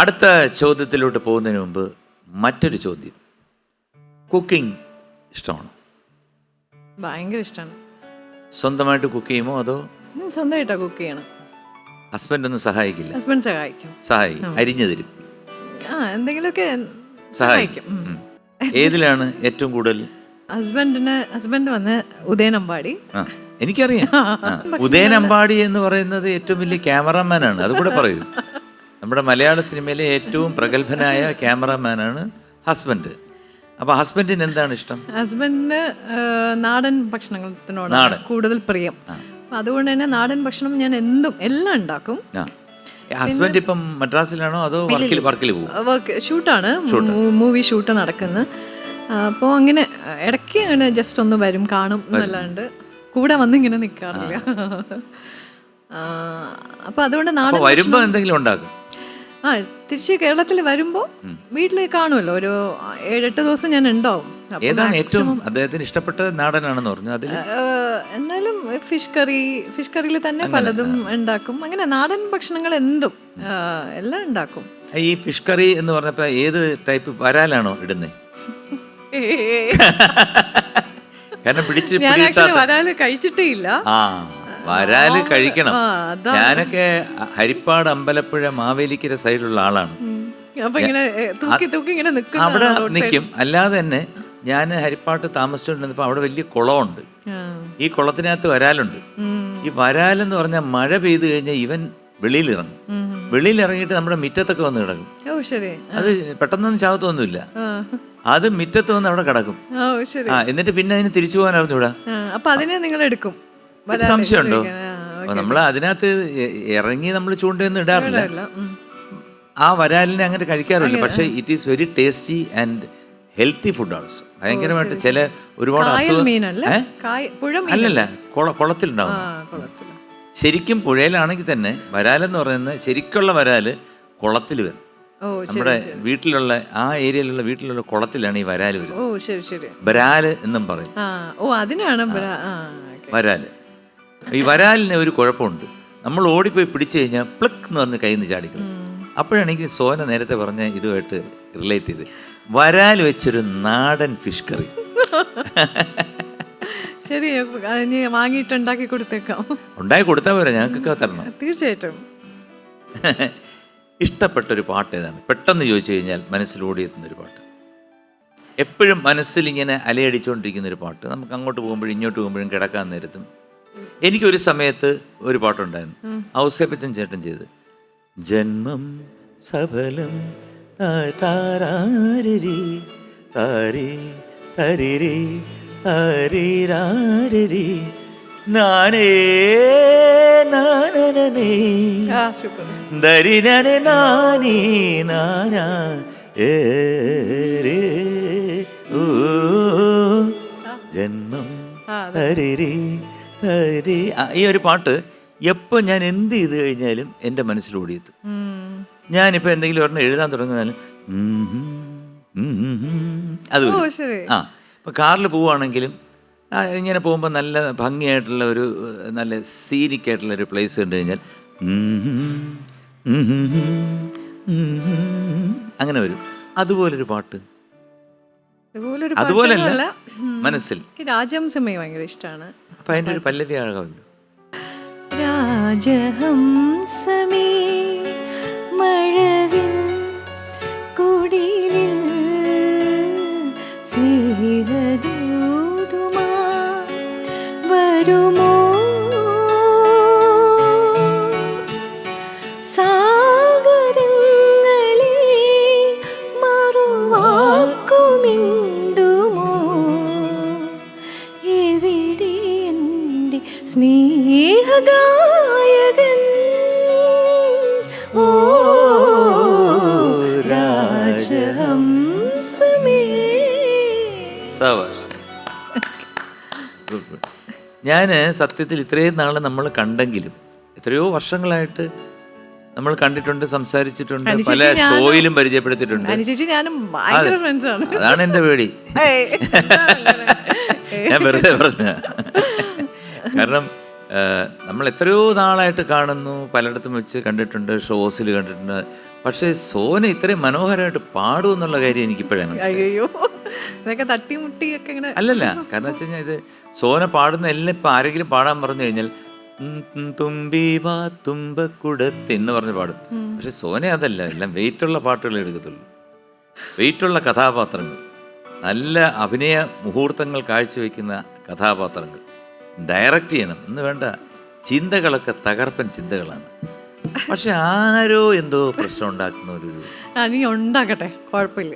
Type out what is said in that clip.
അടുത്ത ചോദ്യത്തിലോട്ട് പോകുന്നതിന് മുമ്പ് മറ്റൊരു ചോദ്യം. കുക്കിംഗ് ഇഷ്ടമാണോ? ഭയങ്കര ഇഷ്ടമാണ്. സ്വന്തമായിട്ട് കുക്ക് ചെയ്യുമോ അതോ? സ്വന്തമായിട്ടാണ് കുക്ക് ചെയ്യണം. ഹസ്ബൻഡ് ഒന്നും സഹായിക്കില്ല? ഹസ്ബൻഡ് സഹായിക്കും. അരിഞ്ഞു തരും, എന്തെങ്കിലുമൊക്കെ സഹായിക്കും. ഏതിലാണ് ഏറ്റവും കൂടുതൽ? ഹസ്ബൻഡ് വന്ന് ഉദയനമ്പാടി. എനിക്കറിയാം. ഉദയനമ്പാടി എന്ന് പറയുന്നത് ഏറ്റവും വലിയ ക്യാമറാമാനാണ്. അതുകൂടെ പറയൂ. നമ്മുടെ മലയാള സിനിമയിലെ ഏറ്റവും പ്രഗത്ഭനായ ക്യാമറാമാനാണ് ഹസ്ബൻഡ്. അപ്പൊ ഹസ്ബൻഡിന് എന്താണ് ഇഷ്ടം? ഹസ്ബൻഡിന് നാടൻ ഭക്ഷണത്തിനോട് കൂടുതൽ പ്രിയം. അതുകൊണ്ട് തന്നെ നാടൻ ഭക്ഷണം ഞാൻ എല്ലാം ഉണ്ടാക്കും. ഹസ്ബൻഡ് ഇപ്പം മദ്രാസിലാണോ അതോ വർക്കിൽ പോകും? ഷൂട്ടാണ്, മൂവി ഷൂട്ട് നടക്കുന്നത്. അപ്പോൾ അങ്ങനെ ഇടയ്ക്ക് അങ്ങനെ ജസ്റ്റ് ഒന്ന് വരും, കാണും എന്നല്ലാണ്ട് കൂടെ വന്നിങ്ങനെ നിൽക്കാറില്ല. അപ്പോൾ അതുകൊണ്ട് നാടൻ വരുമ്പോൾ എന്തെങ്കിലും ഉണ്ടാക്കും. തിരിച്ച് കേരളത്തിൽ വരുമ്പോൾ വീട്ടിൽ കാണുമല്ലോ, ഒരു 7-8 ദിവസം ഞാൻ ഉണ്ടാവും. ഏതാണ് ഏറ്റവും അദ്ദേഹത്തിന് ഇഷ്ടപ്പെട്ട നാടനാണെന്ന് പറഞ്ഞു? അതിൽ എന്നാലും ഫിഷ് കറിയിൽ തന്നെ പലതും ഉണ്ടാക്കും. അങ്ങനെ നാടൻ ഭക്ഷണങ്ങൾ എന്തും എല്ലാം ഉണ്ടാക്കും. ഈ ഫിഷ് കറി എന്ന് പറഞ്ഞപ്പോ ഏത് ടൈപ്പ് വരാലാണോ ഇടുന്നത്? കാരണം വരാല് കഴിച്ചിട്ടേ ഇല്ല. വരാല് കഴിക്കണം. ഞാനൊക്കെ ഹരിപ്പാട്, അമ്പലപ്പുഴ, മാവേലിക്കര സൈഡിലുള്ള ആളാണ്. അവിടെ നിൽക്കും. അല്ലാതെ തന്നെ ഞാൻ ഹരിപ്പാട്ട് താമസിച്ചുകൊണ്ടിരുന്നപ്പോൾ അവിടെ വലിയ കുളമുണ്ട്. ഈ കുളത്തിനകത്ത് വരാലുണ്ട്. ഈ വരാലെന്ന് പറഞ്ഞാൽ മഴ പെയ്തു കഴിഞ്ഞാൽ ഇവൻ വെളിയിലിറങ്ങും. വെളിയിലിറങ്ങിയിട്ട് നമ്മുടെ മുറ്റത്തൊക്കെ വന്ന് കിടക്കും. അത് പെട്ടെന്നൊന്നും ചാവത്തൊന്നുമില്ല. അത് മുറ്റത്ത് വന്ന് അവിടെ കിടക്കും. എന്നിട്ട് പിന്നെ അതിന് തിരിച്ചു പോകാൻ അറിഞ്ഞൂടാ. അപ്പൊ അതിനെ നിങ്ങൾ എടുക്കും? സംശയമുണ്ടോ? നമ്മൾ അതിനകത്ത് ഇറങ്ങി നമ്മൾ ചൂണ്ടയൊന്നും ഇടാറില്ല. ആ വരാലിനെ അങ്ങനെ കഴിക്കാറില്ല. പക്ഷേ it is very tasty and healthy food also. ഭയങ്കരമായിട്ട് ചില ഒരുപാട് അല്ലല്ല കുളത്തിലുണ്ടാവും. ശരിക്കും പുഴയിലാണെങ്കിൽ തന്നെ വരാലെന്ന് പറയുന്നത് ശരിക്കുള്ള വരാല് കുളത്തിൽ വരും. നമ്മുടെ വീട്ടിലുള്ള ആ ഏരിയയിലുള്ള വീട്ടിലുള്ള കുളത്തിലാണ് ഈ വരാല് വരുന്നത്. ബരാല് എന്നും പറയും. വരാല്. ഈ വരാലിന് ഒരു കുഴപ്പമുണ്ട്. നമ്മൾ ഓടിപ്പോയി പിടിച്ചു കഴിഞ്ഞാൽ പ്ലക്ക് എന്ന് പറഞ്ഞ് കയ്യിൽ നിന്ന് ചാടിക്കണം. അപ്പോഴാണ് എനിക്ക് സോന നേരത്തെ പറഞ്ഞ ഇതുമായിട്ട് റിലേറ്റ് ചെയ്ത് വരാൽ വെച്ചൊരു നാടൻ ഫിഷ് കറി. ശരി, വാങ്ങിയിട്ട് ഉണ്ടാക്കി കൊടുത്തേക്കാം. ഉണ്ടാക്കി കൊടുത്താൽ പോരാ, ഞങ്ങൾക്കൊക്കെ തരണം. തീർച്ചയായിട്ടും. ഇഷ്ടപ്പെട്ടൊരു പാട്ട് ഏതാണ്? പെട്ടെന്ന് ചോദിച്ചു കഴിഞ്ഞാൽ മനസ്സിൽ ഓടിയെത്തുന്നൊരു പാട്ട്, എപ്പോഴും മനസ്സിലിങ്ങനെ അലയടിച്ചുകൊണ്ടിരിക്കുന്നൊരു പാട്ട്. നമുക്ക് അങ്ങോട്ട് പോകുമ്പോഴും ഇങ്ങോട്ട് പോകുമ്പോഴും കിടക്കാൻ നേരത്തും. എനിക്കൊരു സമയത്ത് ഒരു പാട്ടുണ്ടായിരുന്നു, ഔസേപ്പച്ചൻ ചേട്ടൻ ചെയ്ത് ജന്മം സഫലം താരാരരി താരേ തരിരി തരിരാരരി നാനേ നാനനേ ദരിനനെ നാനീ നാനാ ഏരേ ഓ ജന്മം തരിരി തരി. ഈ ഒരു പാട്ട് എപ്പോൾ ഞാൻ എന്ത് ചെയ്ത് കഴിഞ്ഞാലും എൻ്റെ മനസ്സിലോടിയെത്തും. ഞാനിപ്പോൾ എന്തെങ്കിലും ഒരെണ്ണം എഴുതാൻ തുടങ്ങുന്നാലും അത് ഇപ്പം കാറിൽ പോവുകയാണെങ്കിലും ഇങ്ങനെ പോകുമ്പോൾ നല്ല ഭംഗിയായിട്ടുള്ള ഒരു നല്ല സീനിക് ആയിട്ടുള്ള ഒരു പ്ലേസ് കണ്ടു കഴിഞ്ഞാൽ അങ്ങനെ വരും. അതുപോലൊരു പാട്ട് അതുപോലല്ല മനസ്സിൽ. രാജഹംസമേ ഭയങ്കര ഇഷ്ടമാണ്. അപ്പൊ അതിന്റെ ഒരു പല്ലവി ആകാമല്ലോ. രാജഹംസമേ മഴവിൽ കുടിലിൽ സ്നേഹദൂതുമാ വരുമോ സാഗരങ്ങളെ മറുവാക്കുമിണ്ടുമോ എവിടെ എൻ്റെ സ്നേഹഗായകൻ ഓ രാജഹംസമേ. ഞാൻ സത്യത്തിൽ ഇത്രയും നാൾ നമ്മൾ കണ്ടെങ്കിലും എത്രയോ വർഷങ്ങളായിട്ട് നമ്മൾ കണ്ടിട്ടുണ്ട്, സംസാരിച്ചിട്ടുണ്ട്, പല ഷോയിലും പരിചയപ്പെടുത്തിയിട്ടുണ്ട്. അതാണ് എൻ്റെ പേടി. ഞാൻ വെറുതെ പറഞ്ഞ കാരണം നമ്മൾ എത്രയോ നാളായിട്ട് കാണുന്നു, പലയിടത്തും വെച്ച് കണ്ടിട്ടുണ്ട്, ഷോസിൽ കണ്ടിട്ടുണ്ട്. പക്ഷേ സോന ഇത്രയും മനോഹരമായിട്ട് പാടുമെന്നുള്ള കാര്യം എനിക്കിപ്പോഴേ മനസ്സിലായി. അയ്യോ, ഇതൊക്കെ തട്ടിമുട്ടിയൊക്കെ ഇങ്ങനെ. അല്ലല്ല, കാരണം വെച്ച് കഴിഞ്ഞാൽ ഇത് സോന പാടുന്ന എല്ലാം ഇപ്പം ആരെങ്കിലും പാടാൻ പറഞ്ഞു കഴിഞ്ഞാൽ തുമ്പി വാ തുമ്പക്കുടത്ത് എന്ന് പറഞ്ഞ് പാടും. പക്ഷെ സോന അതല്ല, എല്ലാം വെയിറ്റുള്ള പാട്ടുകൾ എടുക്കത്തുള്ളൂ, വെയിറ്റുള്ള കഥാപാത്രങ്ങൾ, നല്ല അഭിനയ മുഹൂർത്തങ്ങൾ കാഴ്ചവെക്കുന്ന കഥാപാത്രങ്ങൾ, ഡയറക്റ്റ് ചെയ്യണം എന്ന് വേണ്ട ചിന്തകളൊക്കെ തകർപ്പൻ ചിന്തകളാണ്. പക്ഷെ ആരോ എന്തോ പ്രശ്നം ഉണ്ടാക്കുന്ന ഒരു നീ ഉണ്ടാക്കട്ടെ, കുഴപ്പമില്ല.